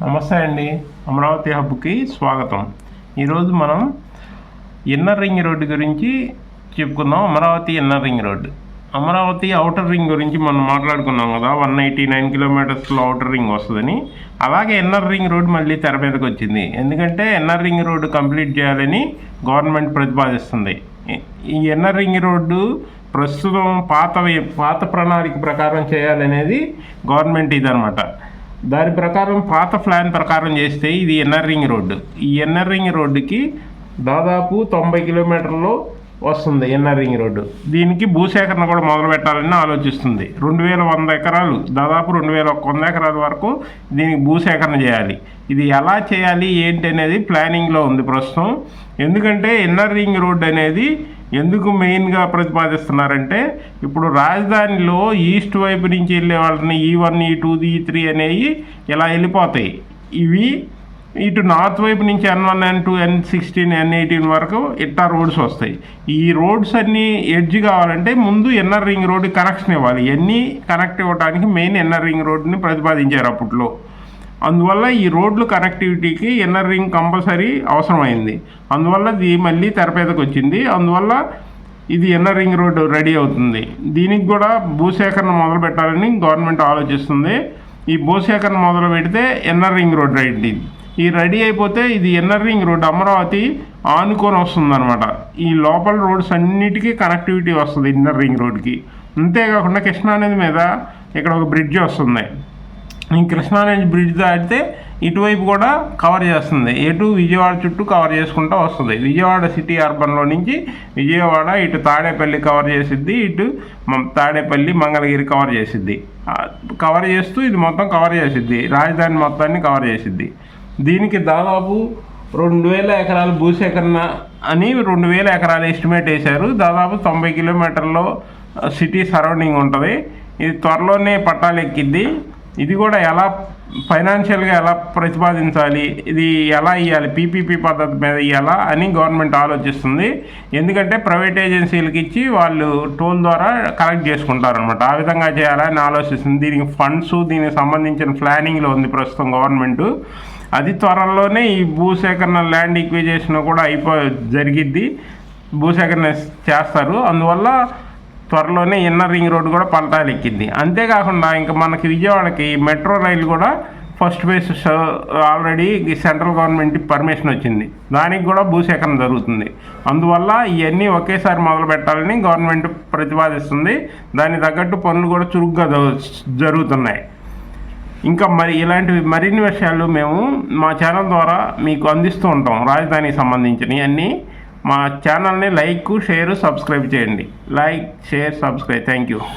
నమస్తే అండి, అమరావతి హబ్కి స్వాగతం. ఈరోజు మనం ఇన్నర్ రింగ్ రోడ్డు గురించి చెప్పుకుందాం. Amaravati inner ring road, Amaravati outer ring గురించి మనం మాట్లాడుకున్నాం కదా. 189 కిలోమీటర్స్లో అవుటర్ రింగ్ వస్తుందని. అలాగే ఇన్నర్ రింగ్ రోడ్డు మళ్ళీ తెర మీదకి వచ్చింది. ఎందుకంటే ఇన్నర్ రింగ్ రోడ్డు కంప్లీట్ చేయాలని గవర్నమెంట్ ప్రతిపాదిస్తుంది. ఈ ఇన్నర్ రింగ్ రోడ్డు ప్రస్తుతం పాత ప్రణాళిక ప్రకారం చేయాలనేది గవర్నమెంట్ ఇదనమాట. దాని ప్రకారం పాత ప్లాన్ ప్రకారం చేస్తే ఇది ఇన్నర్ రింగ్ రోడ్డు. ఈ ఇన్నర్ రింగ్ రోడ్డుకి దాదాపు 90 కిలోమీటర్లు వస్తుంది ఇన్నర్ రింగ్ రోడ్డు. దీనికి భూసేకరణ కూడా మొదలు పెట్టాలని ఆలోచిస్తుంది. 2100 ఎకరాలు, దాదాపు 2100 ఎకరాల వరకు దీనికి భూసేకరణ చేయాలి. ఇది ఎలా చేయాలి ఏంటి అనేది ప్లానింగ్లో ఉంది ప్రస్తుతం. ఎందుకంటే ఇన్నర్ రింగ్ రోడ్డు అనేది ఎందుకు మెయిన్గా ప్రతిపాదిస్తున్నారంటే, ఇప్పుడు రాజధానిలో ఈస్ట్ వైపు నుంచి వెళ్ళే వాళ్ళని E1, E2, E3 అనేవి ఇలా వెళ్ళిపోతాయి. ఇవి ఇటు నార్త్ వైపు నుంచి N1, N2, N16, N18 వరకు ఇట్టా రోడ్స్ వస్తాయి. ఈ రోడ్స్ అన్నీ ఎడ్జ్ కావాలంటే ముందు ఇన్నర్ రింగ్ రోడ్డు కనెక్షన్ ఇవ్వాలి. ఇవన్నీ కనెక్ట్ ఇవ్వడానికి మెయిన్ ఇన్నర్ రింగ్ రోడ్డుని ప్రతిపాదించారు అప్పట్లో. అందువల్ల ఈ రోడ్లు కనెక్టివిటీకి ఇన్నర్ రింగ్ కంపల్సరీ అవసరమైంది. అందువల్ల ఇది మళ్ళీ తెరపేదకు వచ్చింది. అందువల్ల ఇది ఇన్నర్ రింగ్ రోడ్డు రెడీ అవుతుంది. దీనికి కూడా భూసేకరణ మొదలు పెట్టాలని గవర్నమెంట్ ఆలోచిస్తుంది. ఈ భూసేకరణ మొదలు పెడితే ఇన్నర్ రింగ్ రోడ్ రెడీ అయిపోతే ఇది ఇన్నర్ రింగ్ రోడ్డు అమరావతి ఆనుకొని వస్తుందన్నమాట. ఈ లోపల రోడ్స్ అన్నిటికీ కనెక్టివిటీ వస్తుంది ఇన్నర్ రింగ్ రోడ్కి. అంతేకాకుండా కృష్ణానది మీద ఇక్కడ ఒక బ్రిడ్జ్ వస్తుంది. ఈ కృష్ణానది బ్రిడ్జ్ దాటితే ఇటువైపు కూడా కవర్ చేస్తుంది. ఎటు విజయవాడ చుట్టూ కవర్ చేసుకుంటూ వస్తుంది. విజయవాడ సిటీ అర్బన్లో నుంచి విజయవాడ ఇటు తాడేపల్లి కవర్ చేసిద్ది, ఇటు తాడేపల్లి మంగళగిరి కవర్ చేసిద్ది. కవర్ చేస్తూ ఇది మొత్తం కవర్ చేసిద్ది, రాజధాని మొత్తాన్ని కవర్ చేసిద్ది. దీనికి దాదాపు 2000 ఎకరాలు భూసేకరణ అని 2000 ఎకరాలు ఎస్టిమేట్ వేశారు. దాదాపు 90 కిలోమీటర్లో సిటీ సరౌండింగ్ ఉంటుంది. ఇది త్వరలోనే పట్టాలు ఎక్కిద్ది. ఇది కూడా ఎలా ఫైనాన్షియల్గా ఎలా ప్రతిపాదించాలి, ఇది ఎలా ఇవ్వాలి, పీపీపీ పద్ధతి మీద ఇవ్వాలా అని గవర్నమెంట్ ఆలోచిస్తుంది. ఎందుకంటే ప్రైవేట్ ఏజెన్సీలకు ఇచ్చి వాళ్ళు టోల్ ద్వారా కలెక్ట్ చేసుకుంటారనమాట. ఆ విధంగా చేయాలని ఆలోచిస్తుంది. దీనికి ఫండ్స్, దీనికి సంబంధించిన ప్లానింగ్లో ఉంది ప్రస్తుతం గవర్నమెంటు. అది త్వరలోనే ఈ భూసేకరణ ల్యాండ్ ఈక్విజేషన్ కూడా జరిగిద్ది, భూసేకరణ చేస్తారు. అందువల్ల త్వరలోనే ఇన్నర్ రింగ్ రోడ్డు కూడా పల్టాలు ఎక్కింది. అంతేకాకుండా ఇంకా మనకి విజయవాడకి మెట్రో రైలు కూడా first phase already central government permission వచ్చింది. దానికి కూడా భూసేకరణ జరుగుతుంది. అందువల్ల ఇవన్నీ ఒకేసారి మొదలు పెట్టాలని గవర్నమెంట్ ప్రతిపాదిస్తుంది. దానికి తగ్గట్టు పనులు కూడా చురుగ్గా జరుగుతున్నాయి. ఇంకా ఇలాంటివి మరిన్ని విషయాలు మేము మా ఛానల్ ద్వారా మీకు అందిస్తూ ఉంటాం. రాజధానికి సంబంధించినవి అన్నీ. మా ఛానల్ని లైక్, షేర్, సబ్స్క్రైబ్ చేయండి. Like, share, subscribe. Thank you.